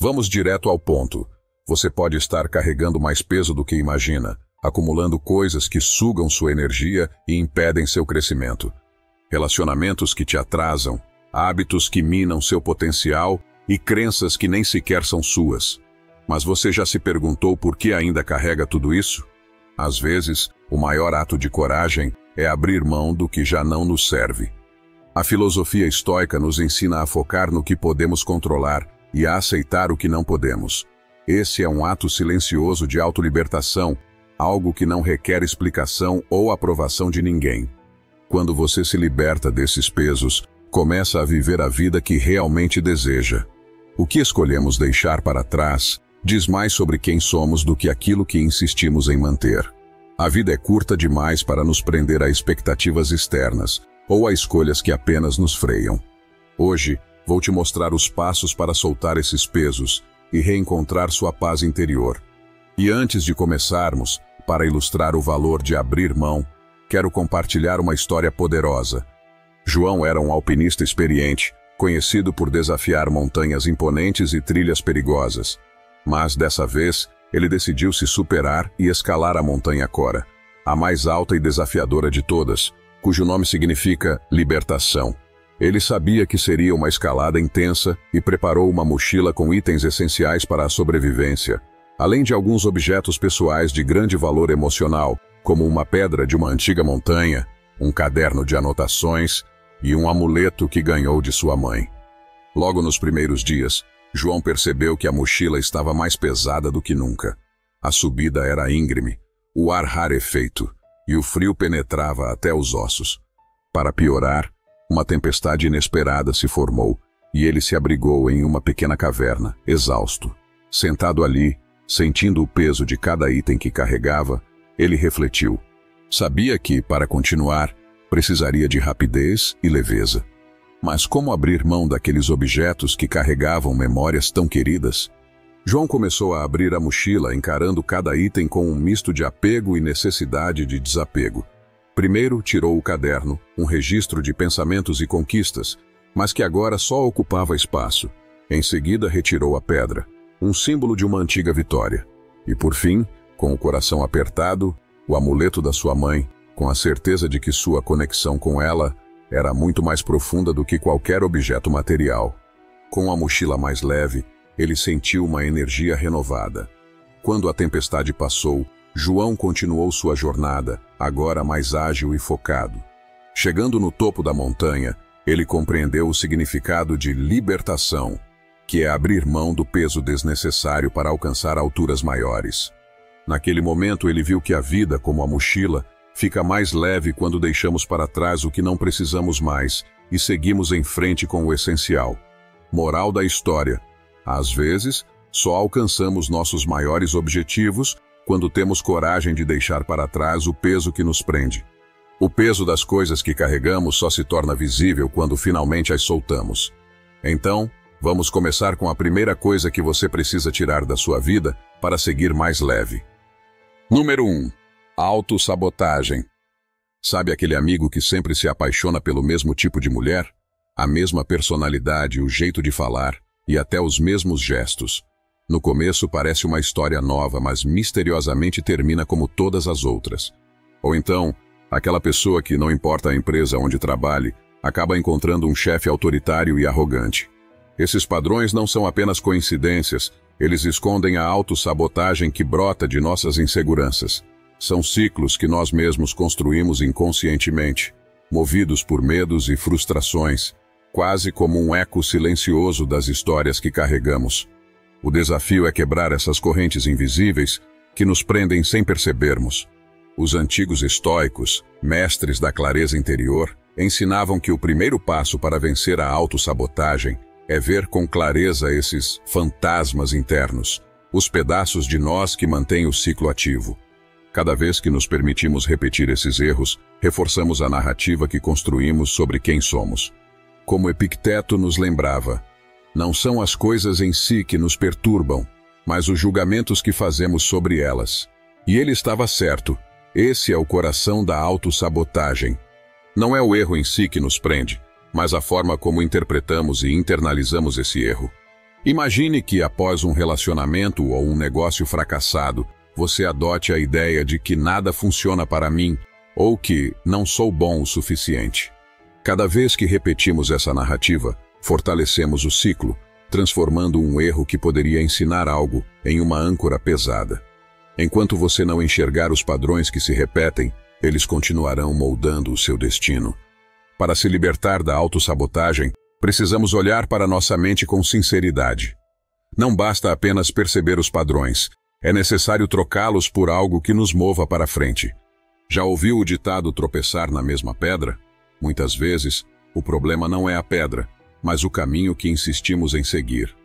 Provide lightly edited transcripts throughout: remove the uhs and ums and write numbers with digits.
Vamos direto ao ponto. Você pode estar carregando mais peso do que imagina, acumulando coisas que sugam sua energia e impedem seu crescimento. Relacionamentos que te atrasam, hábitos que minam seu potencial e crenças que nem sequer são suas. Mas você já se perguntou por que ainda carrega tudo isso? Às vezes, o maior ato de coragem é abrir mão do que já não nos serve. A filosofia estoica nos ensina a focar no que podemos controlar e a aceitar o que não podemos. Esse é um ato silencioso de autolibertação, algo que não requer explicação ou aprovação de ninguém. Quando você se liberta desses pesos, começa a viver a vida que realmente deseja. O que escolhemos deixar para trás diz mais sobre quem somos do que aquilo que insistimos em manter. A vida é curta demais para nos prender a expectativas externas ou a escolhas que apenas nos freiam. Hoje, vou te mostrar os passos para soltar esses pesos e reencontrar sua paz interior. E antes de começarmos, para ilustrar o valor de abrir mão, quero compartilhar uma história poderosa. João era um alpinista experiente, conhecido por desafiar montanhas imponentes e trilhas perigosas. Mas, dessa vez, ele decidiu se superar e escalar a Montanha Cora, a mais alta e desafiadora de todas, cujo nome significa libertação. Ele sabia que seria uma escalada intensa e preparou uma mochila com itens essenciais para a sobrevivência, além de alguns objetos pessoais de grande valor emocional, como uma pedra de uma antiga montanha, um caderno de anotações e um amuleto que ganhou de sua mãe. Logo nos primeiros dias, João percebeu que a mochila estava mais pesada do que nunca. A subida era íngreme, o ar rarefeito e o frio penetrava até os ossos. Para piorar, uma tempestade inesperada se formou e ele se abrigou em uma pequena caverna, exausto. Sentado ali, sentindo o peso de cada item que carregava, ele refletiu. Sabia que, para continuar, precisaria de rapidez e leveza. Mas como abrir mão daqueles objetos que carregavam memórias tão queridas? João começou a abrir a mochila, encarando cada item com um misto de apego e necessidade de desapego. Primeiro tirou o caderno, um registro de pensamentos e conquistas, mas que agora só ocupava espaço. Em seguida retirou a pedra, um símbolo de uma antiga vitória. E por fim, com o coração apertado, o amuleto da sua mãe, com a certeza de que sua conexão com ela era muito mais profunda do que qualquer objeto material. Com a mochila mais leve, ele sentiu uma energia renovada. Quando a tempestade passou, João continuou sua jornada, agora mais ágil e focado. Chegando no topo da montanha, ele compreendeu o significado de libertação, que é abrir mão do peso desnecessário para alcançar alturas maiores. Naquele momento ele viu que a vida, como a mochila, fica mais leve quando deixamos para trás o que não precisamos mais e seguimos em frente com o essencial. Moral da história: às vezes, só alcançamos nossos maiores objetivos quando temos coragem de deixar para trás o peso que nos prende. O peso das coisas que carregamos só se torna visível quando finalmente as soltamos. Então, vamos começar com a primeira coisa que você precisa tirar da sua vida para seguir mais leve. Número 1. Autossabotagem. Sabe aquele amigo que sempre se apaixona pelo mesmo tipo de mulher? A mesma personalidade, o jeito de falar e até os mesmos gestos. No começo parece uma história nova, mas misteriosamente termina como todas as outras. Ou então, aquela pessoa que, não importa a empresa onde trabalhe, acaba encontrando um chefe autoritário e arrogante. Esses padrões não são apenas coincidências, eles escondem a autossabotagem que brota de nossas inseguranças. São ciclos que nós mesmos construímos inconscientemente, movidos por medos e frustrações, quase como um eco silencioso das histórias que carregamos. O desafio é quebrar essas correntes invisíveis que nos prendem sem percebermos. Os antigos estoicos, mestres da clareza interior, ensinavam que o primeiro passo para vencer a autossabotagem é ver com clareza esses fantasmas internos, os pedaços de nós que mantêm o ciclo ativo. Cada vez que nos permitimos repetir esses erros, reforçamos a narrativa que construímos sobre quem somos. Como Epicteto nos lembrava, não são as coisas em si que nos perturbam, mas os julgamentos que fazemos sobre elas. E ele estava certo, esse é o coração da autossabotagem. Não é o erro em si que nos prende, mas a forma como interpretamos e internalizamos esse erro. Imagine que após um relacionamento ou um negócio fracassado, você adote a ideia de que nada funciona para mim ou que não sou bom o suficiente. Cada vez que repetimos essa narrativa, fortalecemos o ciclo, transformando um erro que poderia ensinar algo em uma âncora pesada. Enquanto você não enxergar os padrões que se repetem, eles continuarão moldando o seu destino. Para se libertar da autossabotagem, precisamos olhar para nossa mente com sinceridade. Não basta apenas perceber os padrões, é necessário trocá-los por algo que nos mova para frente. Já ouviu o ditado tropeçar na mesma pedra? Muitas vezes, o problema não é a pedra, mas o caminho que insistimos em seguir.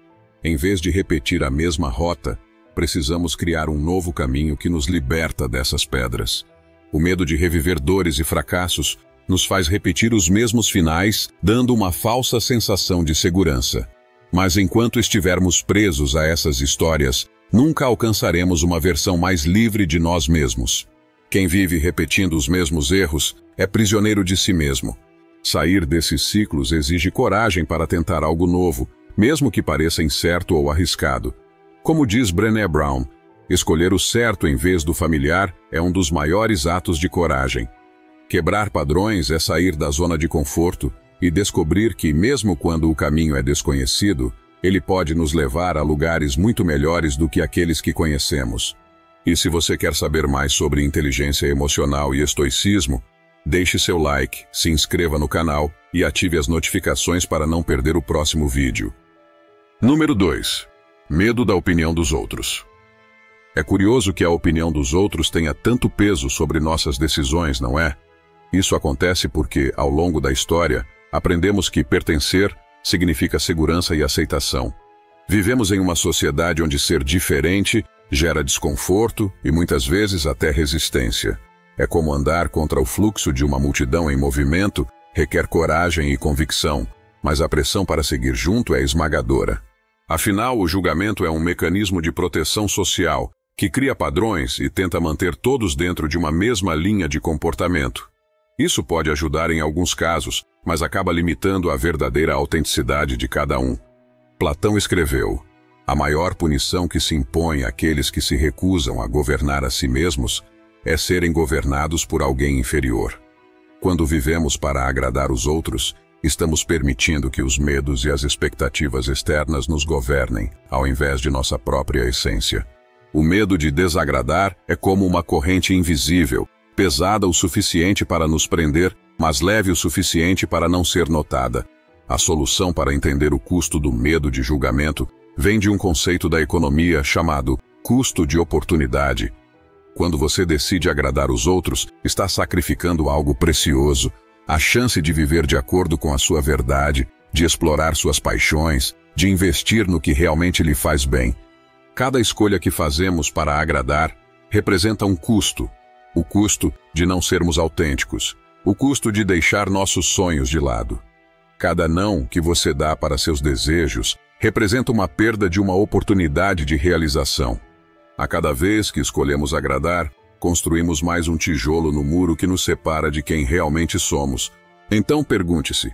Em vez de repetir a mesma rota, precisamos criar um novo caminho que nos liberta dessas pedras. O medo de reviver dores e fracassos nos faz repetir os mesmos finais, dando uma falsa sensação de segurança. Mas enquanto estivermos presos a essas histórias, nunca alcançaremos uma versão mais livre de nós mesmos. Quem vive repetindo os mesmos erros é prisioneiro de si mesmo. Sair desses ciclos exige coragem para tentar algo novo, mesmo que pareça incerto ou arriscado. Como diz Brené Brown, escolher o certo em vez do familiar é um dos maiores atos de coragem. Quebrar padrões é sair da zona de conforto e descobrir que, mesmo quando o caminho é desconhecido, ele pode nos levar a lugares muito melhores do que aqueles que conhecemos. E se você quer saber mais sobre inteligência emocional e estoicismo, deixe seu like, se inscreva no canal e ative as notificações para não perder o próximo vídeo. Número 2. Medo da opinião dos outros. É curioso que a opinião dos outros tenha tanto peso sobre nossas decisões, não é? Isso acontece porque, ao longo da história, aprendemos que pertencer significa segurança e aceitação. Vivemos em uma sociedade onde ser diferente gera desconforto e muitas vezes até resistência. É como andar contra o fluxo de uma multidão em movimento, requer coragem e convicção, mas a pressão para seguir junto é esmagadora. Afinal, o julgamento é um mecanismo de proteção social que cria padrões e tenta manter todos dentro de uma mesma linha de comportamento. Isso pode ajudar em alguns casos, mas acaba limitando a verdadeira autenticidade de cada um. Platão escreveu: a maior punição que se impõe àqueles que se recusam a governar a si mesmos é serem governados por alguém inferior. Quando vivemos para agradar os outros, estamos permitindo que os medos e as expectativas externas nos governem, ao invés de nossa própria essência. O medo de desagradar é como uma corrente invisível, pesada o suficiente para nos prender, mas leve o suficiente para não ser notada. A solução para entender o custo do medo de julgamento vem de um conceito da economia chamado custo de oportunidade. Quando você decide agradar os outros, está sacrificando algo precioso, a chance de viver de acordo com a sua verdade, de explorar suas paixões, de investir no que realmente lhe faz bem. Cada escolha que fazemos para agradar representa um custo. O custo de não sermos autênticos, o custo de deixar nossos sonhos de lado. Cada não que você dá para seus desejos representa uma perda de uma oportunidade de realização. A cada vez que escolhemos agradar, construímos mais um tijolo no muro que nos separa de quem realmente somos. Então pergunte-se,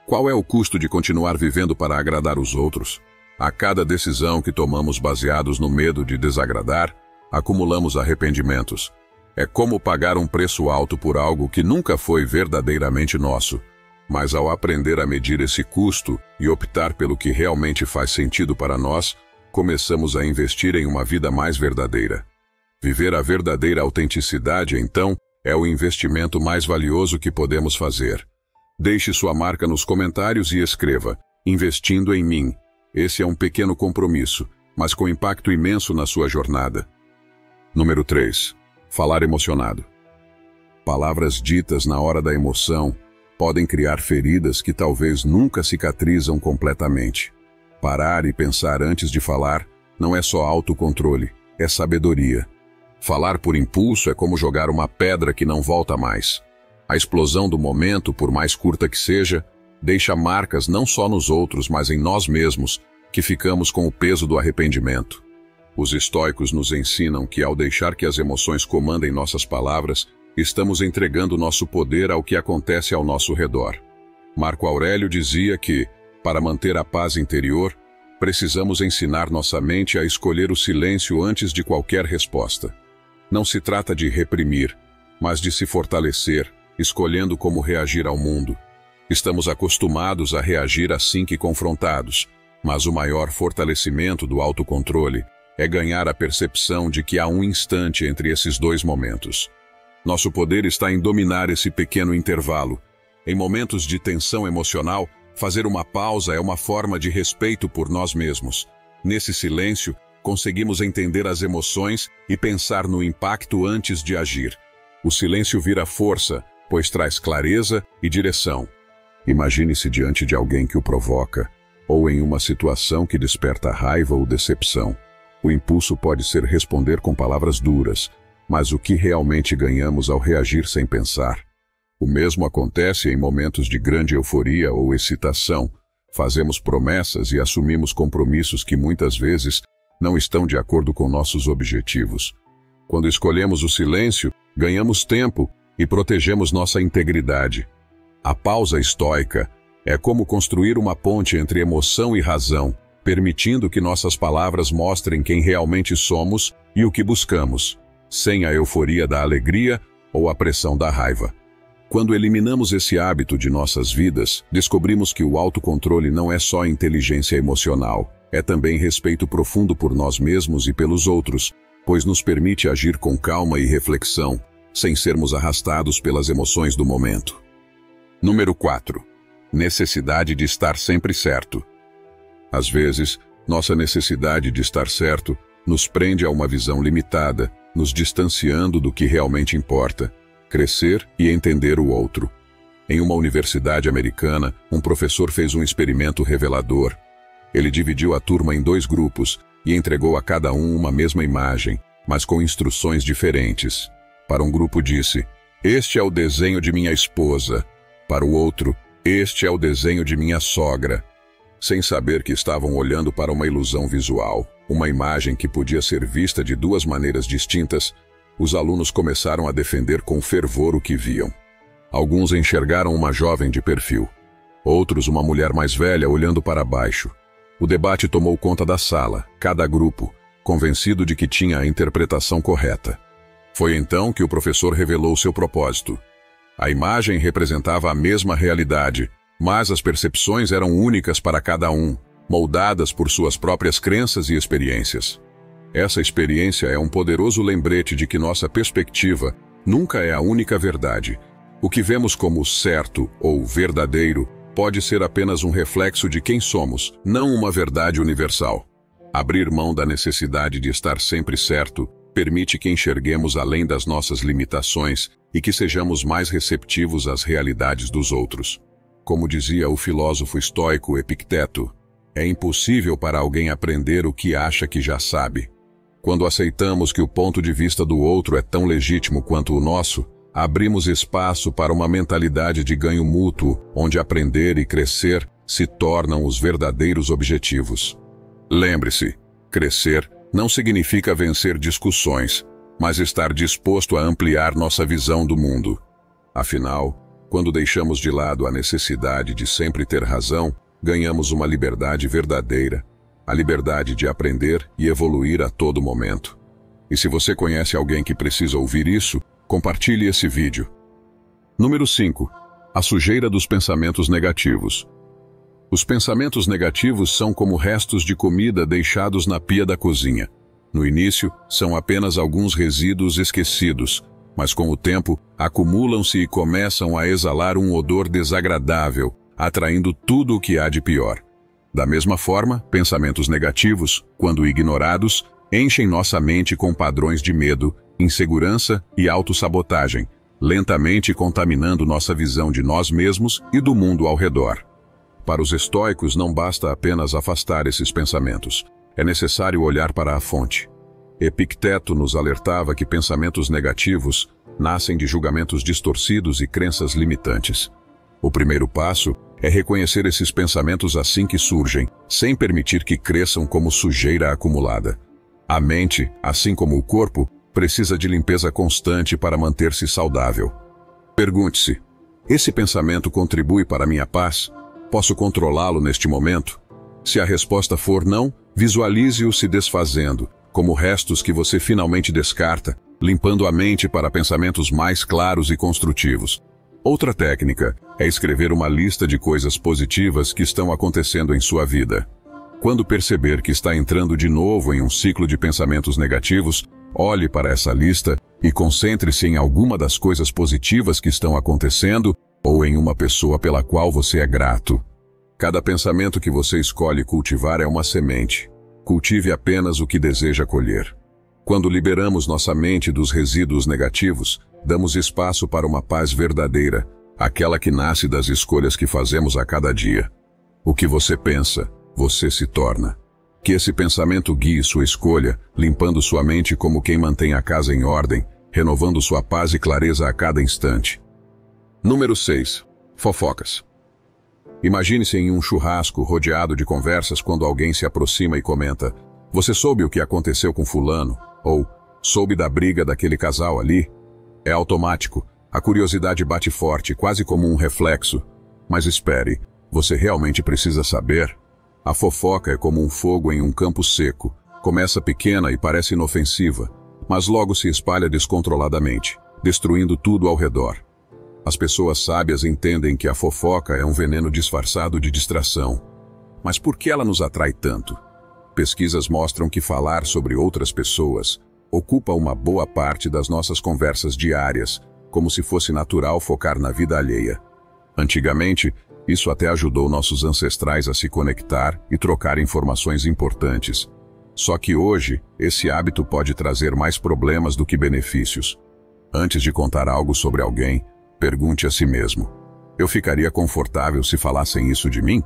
qual é o custo de continuar vivendo para agradar os outros? A cada decisão que tomamos baseados no medo de desagradar, acumulamos arrependimentos. É como pagar um preço alto por algo que nunca foi verdadeiramente nosso. Mas ao aprender a medir esse custo e optar pelo que realmente faz sentido para nós, começamos a investir em uma vida mais verdadeira. Viver a verdadeira autenticidade, então, é o investimento mais valioso que podemos fazer. Deixe sua marca nos comentários e escreva: investindo em mim. Esse é um pequeno compromisso, mas com impacto imenso na sua jornada. Número 3. Falar emocionado. Palavras ditas na hora da emoção podem criar feridas que talvez nunca cicatrizam completamente. Parar e pensar antes de falar não é só autocontrole, é sabedoria. Falar por impulso é como jogar uma pedra que não volta mais. A explosão do momento, por mais curta que seja, deixa marcas não só nos outros, mas em nós mesmos, que ficamos com o peso do arrependimento. Os estoicos nos ensinam que ao deixar que as emoções comandem nossas palavras, estamos entregando nosso poder ao que acontece ao nosso redor. Marco Aurélio dizia que, para manter a paz interior, precisamos ensinar nossa mente a escolher o silêncio antes de qualquer resposta. Não se trata de reprimir, mas de se fortalecer, escolhendo como reagir ao mundo. Estamos acostumados a reagir assim que confrontados, mas o maior fortalecimento do autocontrole é ganhar a percepção de que há um instante entre esses dois momentos. Nosso poder está em dominar esse pequeno intervalo. Em momentos de tensão emocional, fazer uma pausa é uma forma de respeito por nós mesmos. Nesse silêncio, conseguimos entender as emoções e pensar no impacto antes de agir. O silêncio vira força, pois traz clareza e direção. Imagine-se diante de alguém que o provoca, ou em uma situação que desperta raiva ou decepção. O impulso pode ser responder com palavras duras, mas o que realmente ganhamos ao reagir sem pensar? O mesmo acontece em momentos de grande euforia ou excitação. Fazemos promessas e assumimos compromissos que muitas vezes não estão de acordo com nossos objetivos. Quando escolhemos o silêncio, ganhamos tempo e protegemos nossa integridade. A pausa estoica é como construir uma ponte entre emoção e razão, permitindo que nossas palavras mostrem quem realmente somos e o que buscamos, sem a euforia da alegria ou a pressão da raiva. Quando eliminamos esse hábito de nossas vidas, descobrimos que o autocontrole não é só inteligência emocional, é também respeito profundo por nós mesmos e pelos outros, pois nos permite agir com calma e reflexão, sem sermos arrastados pelas emoções do momento. Número 4. Necessidade de estar sempre certo. Às vezes, nossa necessidade de estar certo nos prende a uma visão limitada, nos distanciando do que realmente importa, crescer e entender o outro. Em uma universidade americana, um professor fez um experimento revelador. Ele dividiu a turma em 2 grupos e entregou a cada um uma mesma imagem, mas com instruções diferentes. Para um grupo disse: "Este é o desenho de minha esposa." Para o outro: "Este é o desenho de minha sogra." Sem saber que estavam olhando para uma ilusão visual, uma imagem que podia ser vista de 2 maneiras distintas, os alunos começaram a defender com fervor o que viam. Alguns enxergaram uma jovem de perfil, outros uma mulher mais velha olhando para baixo. O debate tomou conta da sala, cada grupo, convencido de que tinha a interpretação correta. Foi então que o professor revelou seu propósito. A imagem representava a mesma realidade, mas as percepções eram únicas para cada um, moldadas por suas próprias crenças e experiências. Essa experiência é um poderoso lembrete de que nossa perspectiva nunca é a única verdade. O que vemos como certo ou verdadeiro pode ser apenas um reflexo de quem somos, não uma verdade universal. Abrir mão da necessidade de estar sempre certo permite que enxerguemos além das nossas limitações e que sejamos mais receptivos às realidades dos outros. Como dizia o filósofo estoico Epicteto, é impossível para alguém aprender o que acha que já sabe. Quando aceitamos que o ponto de vista do outro é tão legítimo quanto o nosso, abrimos espaço para uma mentalidade de ganho mútuo, onde aprender e crescer se tornam os verdadeiros objetivos. Lembre-se, crescer não significa vencer discussões, mas estar disposto a ampliar nossa visão do mundo. Afinal, quando deixamos de lado a necessidade de sempre ter razão, ganhamos uma liberdade verdadeira, a liberdade de aprender e evoluir a todo momento. E se você conhece alguém que precisa ouvir isso, compartilhe esse vídeo. Número 5. A sujeira dos pensamentos negativos. Os pensamentos negativos são como restos de comida deixados na pia da cozinha. No início, são apenas alguns resíduos esquecidos, mas com o tempo, acumulam-se e começam a exalar um odor desagradável, atraindo tudo o que há de pior. Da mesma forma, pensamentos negativos, quando ignorados, enchem nossa mente com padrões de medo, insegurança e autossabotagem, lentamente contaminando nossa visão de nós mesmos e do mundo ao redor. Para os estoicos, não basta apenas afastar esses pensamentos. É necessário olhar para a fonte. Epicteto nos alertava que pensamentos negativos nascem de julgamentos distorcidos e crenças limitantes. O primeiro passo é reconhecer esses pensamentos assim que surgem, sem permitir que cresçam como sujeira acumulada. A mente, assim como o corpo, precisa de limpeza constante para manter-se saudável. Pergunte-se: esse pensamento contribui para a minha paz? Posso controlá-lo neste momento? Se a resposta for não, visualize-o se desfazendo, como restos que você finalmente descarta, limpando a mente para pensamentos mais claros e construtivos. Outra técnica é escrever uma lista de coisas positivas que estão acontecendo em sua vida. Quando perceber que está entrando de novo em um ciclo de pensamentos negativos, olhe para essa lista e concentre-se em alguma das coisas positivas que estão acontecendo ou em uma pessoa pela qual você é grato. Cada pensamento que você escolhe cultivar é uma semente. Cultive apenas o que deseja colher. Quando liberamos nossa mente dos resíduos negativos, damos espaço para uma paz verdadeira, aquela que nasce das escolhas que fazemos a cada dia. O que você pensa, você se torna. Que esse pensamento guie sua escolha, limpando sua mente como quem mantém a casa em ordem, renovando sua paz e clareza a cada instante. Número 6. Fofocas. Imagine-se em um churrasco rodeado de conversas quando alguém se aproxima e comenta: "Você soube o que aconteceu com fulano?" Ou "Soube da briga daquele casal ali?" É automático, a curiosidade bate forte, quase como um reflexo. Mas espere, você realmente precisa saber? A fofoca é como um fogo em um campo seco. Começa pequena e parece inofensiva, mas logo se espalha descontroladamente, destruindo tudo ao redor. As pessoas sábias entendem que a fofoca é um veneno disfarçado de distração. Mas por que ela nos atrai tanto? Pesquisas mostram que falar sobre outras pessoas ocupa uma boa parte das nossas conversas diárias, como se fosse natural focar na vida alheia. Antigamente, isso até ajudou nossos ancestrais a se conectar e trocar informações importantes. Só que hoje, esse hábito pode trazer mais problemas do que benefícios. Antes de contar algo sobre alguém, pergunte a si mesmo: eu ficaria confortável se falassem isso de mim?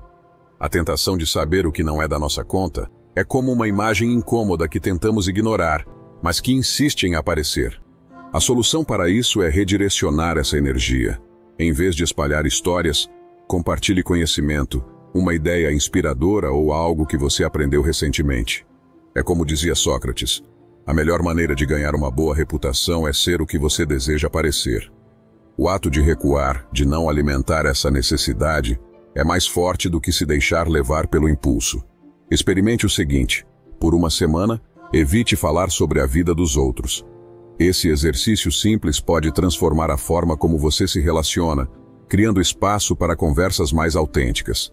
A tentação de saber o que não é da nossa conta é como uma imagem incômoda que tentamos ignorar, mas que insiste em aparecer. A solução para isso é redirecionar essa energia. Em vez de espalhar histórias, compartilhe conhecimento, uma ideia inspiradora ou algo que você aprendeu recentemente. É como dizia Sócrates: a melhor maneira de ganhar uma boa reputação é ser o que você deseja parecer. O ato de recuar, de não alimentar essa necessidade, é mais forte do que se deixar levar pelo impulso. Experimente o seguinte: por uma semana, evite falar sobre a vida dos outros. Esse exercício simples pode transformar a forma como você se relaciona, criando espaço para conversas mais autênticas.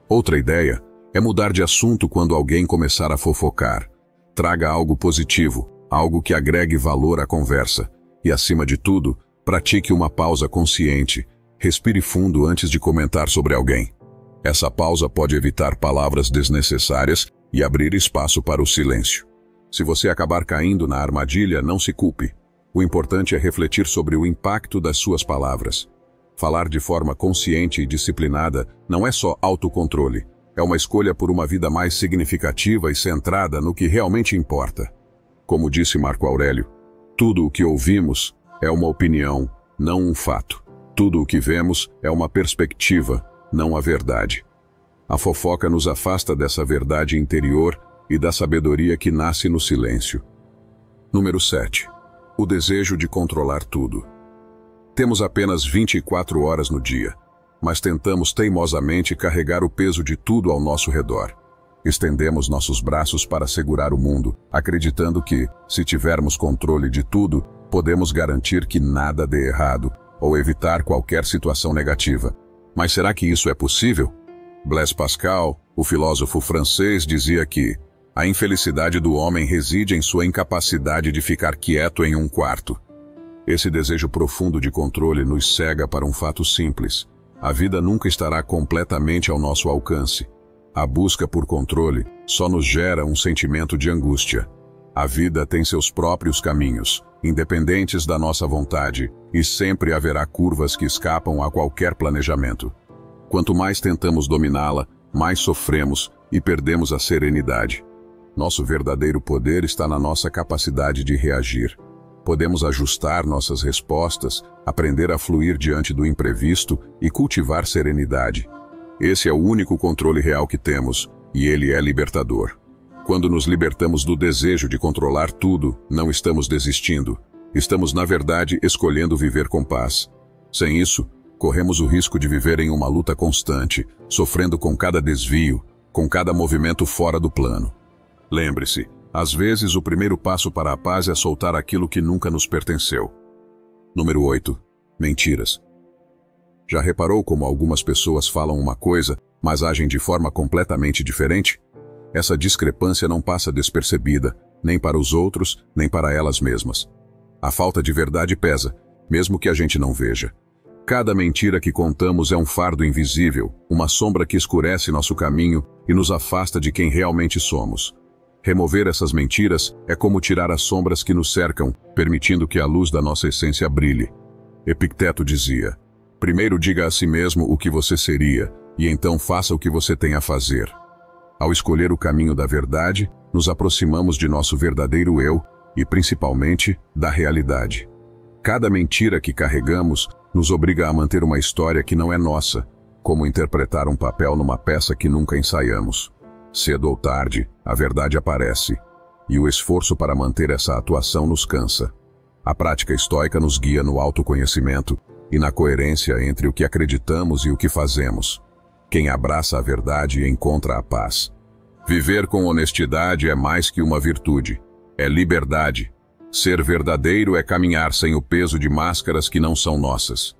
Outra ideia é mudar de assunto quando alguém começar a fofocar. Traga algo positivo, algo que agregue valor à conversa. E, acima de tudo, pratique uma pausa consciente. Respire fundo antes de comentar sobre alguém. Essa pausa pode evitar palavras desnecessárias e abrir espaço para o silêncio. Se você acabar caindo na armadilha, não se culpe. O importante é refletir sobre o impacto das suas palavras. Falar de forma consciente e disciplinada não é só autocontrole. É uma escolha por uma vida mais significativa e centrada no que realmente importa. Como disse Marco Aurélio, tudo o que ouvimos é uma opinião, não um fato. Tudo o que vemos é uma perspectiva, não a verdade. A fofoca nos afasta dessa verdade interior e da sabedoria que nasce no silêncio. Número 7. O desejo de controlar tudo. Temos apenas 24 horas no dia, mas tentamos teimosamente carregar o peso de tudo ao nosso redor. Estendemos nossos braços para segurar o mundo, acreditando que, se tivermos controle de tudo, podemos garantir que nada dê errado ou evitar qualquer situação negativa. Mas será que isso é possível? Blaise Pascal, o filósofo francês, dizia que a infelicidade do homem reside em sua incapacidade de ficar quieto em um quarto. Esse desejo profundo de controle nos cega para um fato simples: a vida nunca estará completamente ao nosso alcance. A busca por controle só nos gera um sentimento de angústia. A vida tem seus próprios caminhos, independentes da nossa vontade, e sempre haverá curvas que escapam a qualquer planejamento. Quanto mais tentamos dominá-la, mais sofremos e perdemos a serenidade. Nosso verdadeiro poder está na nossa capacidade de reagir. Podemos ajustar nossas respostas, aprender a fluir diante do imprevisto e cultivar serenidade. Esse é o único controle real que temos, e ele é libertador. Quando nos libertamos do desejo de controlar tudo, não estamos desistindo. Estamos, na verdade, escolhendo viver com paz. Sem isso, corremos o risco de viver em uma luta constante, sofrendo com cada desvio, com cada movimento fora do plano. Lembre-se, às vezes o primeiro passo para a paz é soltar aquilo que nunca nos pertenceu. Número 8. Mentiras. Já reparou como algumas pessoas falam uma coisa, mas agem de forma completamente diferente? Essa discrepância não passa despercebida, nem para os outros, nem para elas mesmas. A falta de verdade pesa, mesmo que a gente não veja. Cada mentira que contamos é um fardo invisível, uma sombra que escurece nosso caminho e nos afasta de quem realmente somos. Remover essas mentiras é como tirar as sombras que nos cercam, permitindo que a luz da nossa essência brilhe. Epicteto dizia: primeiro diga a si mesmo o que você seria, e então faça o que você tem a fazer. Ao escolher o caminho da verdade, nos aproximamos de nosso verdadeiro eu e, principalmente, da realidade. Cada mentira que carregamos nos obriga a manter uma história que não é nossa, como interpretar um papel numa peça que nunca ensaiamos. Cedo ou tarde, a verdade aparece, e o esforço para manter essa atuação nos cansa. A prática estoica nos guia no autoconhecimento e na coerência entre o que acreditamos e o que fazemos. Quem abraça a verdade encontra a paz. Viver com honestidade é mais que uma virtude, é liberdade. Ser verdadeiro é caminhar sem o peso de máscaras que não são nossas.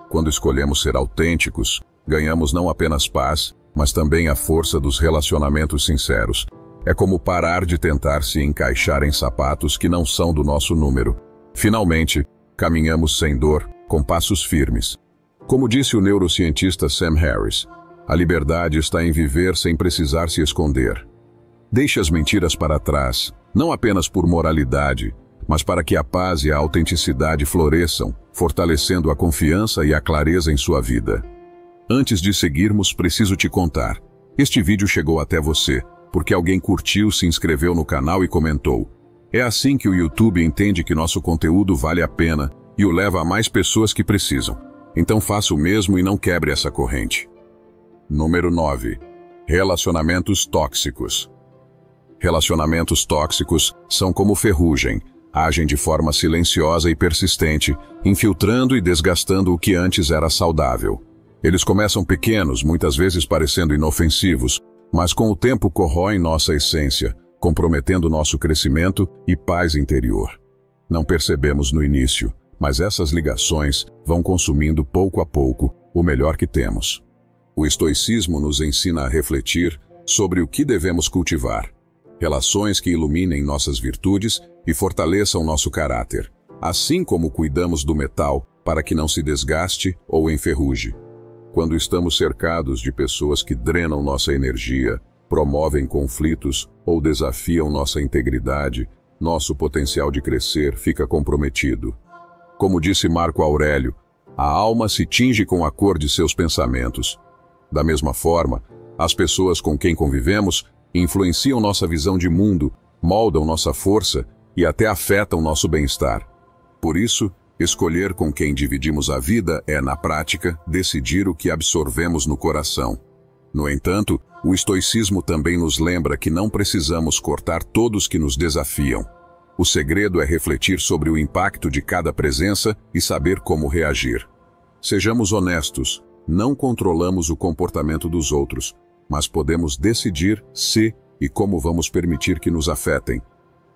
Quando escolhemos ser autênticos, ganhamos não apenas paz, mas também a força dos relacionamentos sinceros. É como parar de tentar se encaixar em sapatos que não são do nosso número. Finalmente, caminhamos sem dor, com passos firmes. Como disse o neurocientista Sam Harris, a liberdade está em viver sem precisar se esconder. Deixe as mentiras para trás, não apenas por moralidade, mas para que a paz e a autenticidade floresçam, fortalecendo a confiança e a clareza em sua vida. Antes de seguirmos, preciso te contar. Este vídeo chegou até você, porque alguém curtiu, se inscreveu no canal e comentou. É assim que o YouTube entende que nosso conteúdo vale a pena e o leva a mais pessoas que precisam. Então faça o mesmo e não quebre essa corrente. Número 9. Relacionamentos tóxicos. Relacionamentos tóxicos são como ferrugem, agem de forma silenciosa e persistente, infiltrando e desgastando o que antes era saudável. Eles começam pequenos, muitas vezes parecendo inofensivos, mas com o tempo corroem nossa essência, comprometendo nosso crescimento e paz interior. Não percebemos no início, mas essas ligações vão consumindo pouco a pouco o melhor que temos. O estoicismo nos ensina a refletir sobre o que devemos cultivar. Relações que iluminem nossas virtudes e fortaleçam nosso caráter, assim como cuidamos do metal para que não se desgaste ou enferruje. Quando estamos cercados de pessoas que drenam nossa energia, promovem conflitos ou desafiam nossa integridade, nosso potencial de crescer fica comprometido. Como disse Marco Aurélio, a alma se tinge com a cor de seus pensamentos. Da mesma forma, as pessoas com quem convivemos influenciam nossa visão de mundo, moldam nossa força e até afetam nosso bem-estar. Por isso, escolher com quem dividimos a vida é, na prática, decidir o que absorvemos no coração. No entanto, o estoicismo também nos lembra que não precisamos cortar todos que nos desafiam. O segredo é refletir sobre o impacto de cada presença e saber como reagir. Sejamos honestos, não controlamos o comportamento dos outros, mas podemos decidir se e como vamos permitir que nos afetem.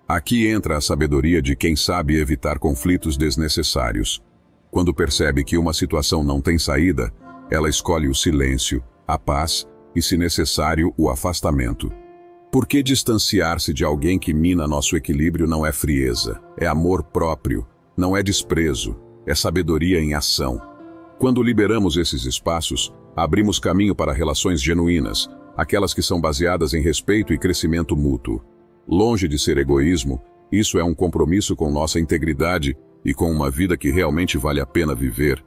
Aqui entra a sabedoria de quem sabe evitar conflitos desnecessários. Quando percebe que uma situação não tem saída, ela escolhe o silêncio, a paz e, se necessário, o afastamento. Por que distanciar-se de alguém que mina nosso equilíbrio não é frieza, é amor próprio, não é desprezo, é sabedoria em ação. Quando liberamos esses espaços, abrimos caminho para relações genuínas, aquelas que são baseadas em respeito e crescimento mútuo. Longe de ser egoísmo, isso é um compromisso com nossa integridade e com uma vida que realmente vale a pena viver.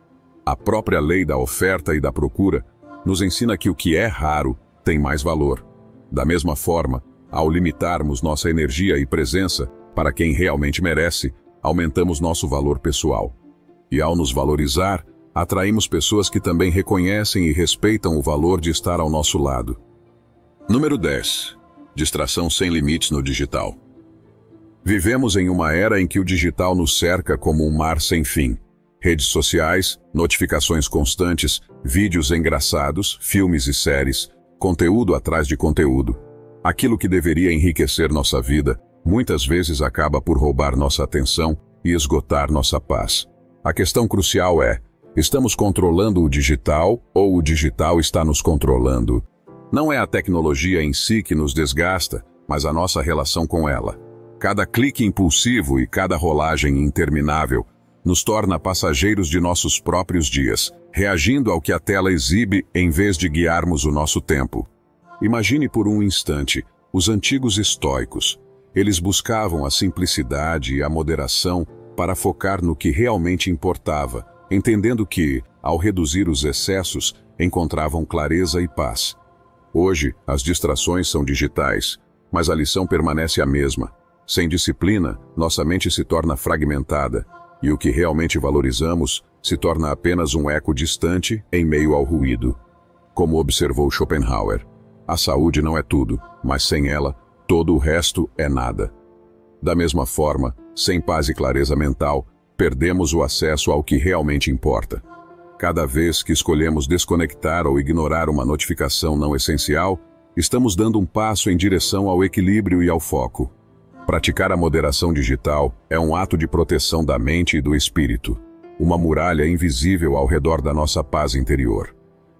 A própria lei da oferta e da procura nos ensina que o que é raro tem mais valor. Da mesma forma, ao limitarmos nossa energia e presença para quem realmente merece, aumentamos nosso valor pessoal. E ao nos valorizar, atraímos pessoas que também reconhecem e respeitam o valor de estar ao nosso lado. Número 10. Distração sem limites no digital. Vivemos em uma era em que o digital nos cerca como um mar sem fim. Redes sociais, notificações constantes, vídeos engraçados, filmes e séries, conteúdo atrás de conteúdo. Aquilo que deveria enriquecer nossa vida, muitas vezes acaba por roubar nossa atenção e esgotar nossa paz. A questão crucial é: estamos controlando o digital ou o digital está nos controlando? Não é a tecnologia em si que nos desgasta, mas a nossa relação com ela. Cada clique impulsivo e cada rolagem interminável nos torna passageiros de nossos próprios dias, reagindo ao que a tela exibe em vez de guiarmos o nosso tempo. Imagine por um instante os antigos estoicos. Eles buscavam a simplicidade e a moderação para focar no que realmente importava, entendendo que, ao reduzir os excessos, encontravam clareza e paz. Hoje, as distrações são digitais, mas a lição permanece a mesma. Sem disciplina, nossa mente se torna fragmentada, e o que realmente valorizamos se torna apenas um eco distante em meio ao ruído. Como observou Schopenhauer, a saúde não é tudo, mas sem ela, todo o resto é nada. Da mesma forma, sem paz e clareza mental, perdemos o acesso ao que realmente importa. Cada vez que escolhemos desconectar ou ignorar uma notificação não essencial, estamos dando um passo em direção ao equilíbrio e ao foco. Praticar a moderação digital é um ato de proteção da mente e do espírito, uma muralha invisível ao redor da nossa paz interior.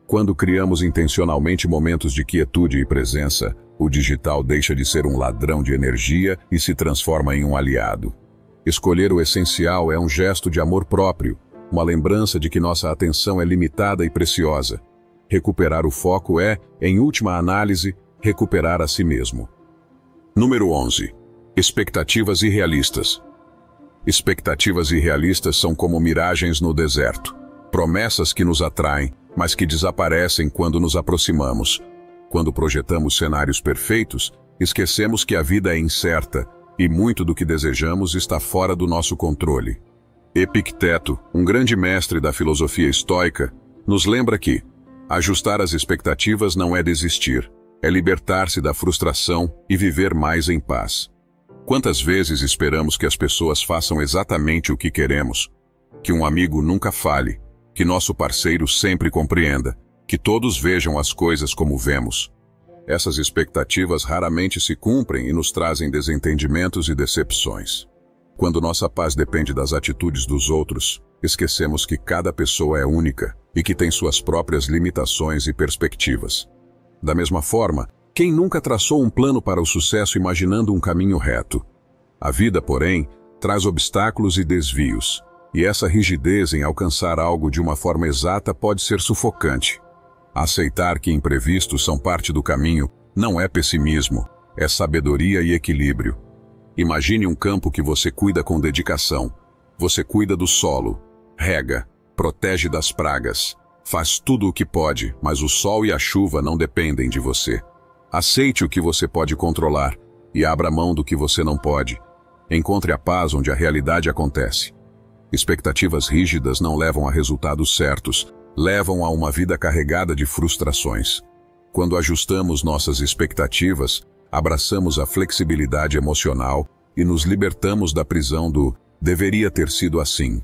Quando criamos intencionalmente momentos de quietude e presença, o digital deixa de ser um ladrão de energia e se transforma em um aliado. Escolher o essencial é um gesto de amor próprio, uma lembrança de que nossa atenção é limitada e preciosa. Recuperar o foco é, em última análise, recuperar a si mesmo. Número 11. Expectativas irrealistas. Expectativas irrealistas são como miragens no deserto. Promessas que nos atraem, mas que desaparecem quando nos aproximamos. Quando projetamos cenários perfeitos, esquecemos que a vida é incerta e muito do que desejamos está fora do nosso controle. Epicteto, um grande mestre da filosofia estoica, nos lembra que ajustar as expectativas não é desistir, é libertar-se da frustração e viver mais em paz. Quantas vezes esperamos que as pessoas façam exatamente o que queremos? Que um amigo nunca fale, que nosso parceiro sempre compreenda, que todos vejam as coisas como vemos. Essas expectativas raramente se cumprem e nos trazem desentendimentos e decepções. Quando nossa paz depende das atitudes dos outros, esquecemos que cada pessoa é única e que tem suas próprias limitações e perspectivas. Da mesma forma, quem nunca traçou um plano para o sucesso imaginando um caminho reto? A vida, porém, traz obstáculos e desvios, e essa rigidez em alcançar algo de uma forma exata pode ser sufocante. Aceitar que imprevistos são parte do caminho não é pessimismo, é sabedoria e equilíbrio. Imagine um campo que você cuida com dedicação. Você cuida do solo, rega, protege das pragas, faz tudo o que pode, mas o sol e a chuva não dependem de você. Aceite o que você pode controlar e abra mão do que você não pode. Encontre a paz onde a realidade acontece. Expectativas rígidas não levam a resultados certos, levam a uma vida carregada de frustrações. Quando ajustamos nossas expectativas, abraçamos a flexibilidade emocional e nos libertamos da prisão do "deveria ter sido assim".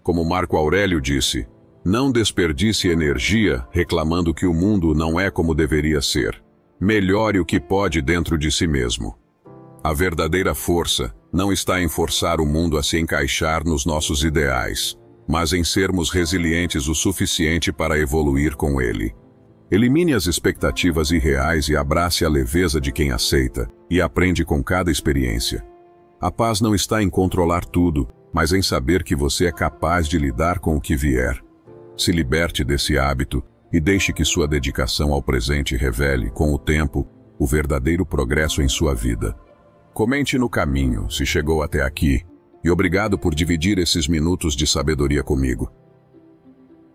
Como Marco Aurélio disse, não desperdice energia reclamando que o mundo não é como deveria ser. Melhore o que pode dentro de si mesmo. A verdadeira força não está em forçar o mundo a se encaixar nos nossos ideais, mas em sermos resilientes o suficiente para evoluir com ele. Elimine as expectativas irreais e abrace a leveza de quem aceita e aprende com cada experiência. A paz não está em controlar tudo, mas em saber que você é capaz de lidar com o que vier. Se liberte desse hábito e deixe que sua dedicação ao presente revele, com o tempo, o verdadeiro progresso em sua vida. Comente no caminho se chegou até aqui e obrigado por dividir esses minutos de sabedoria comigo.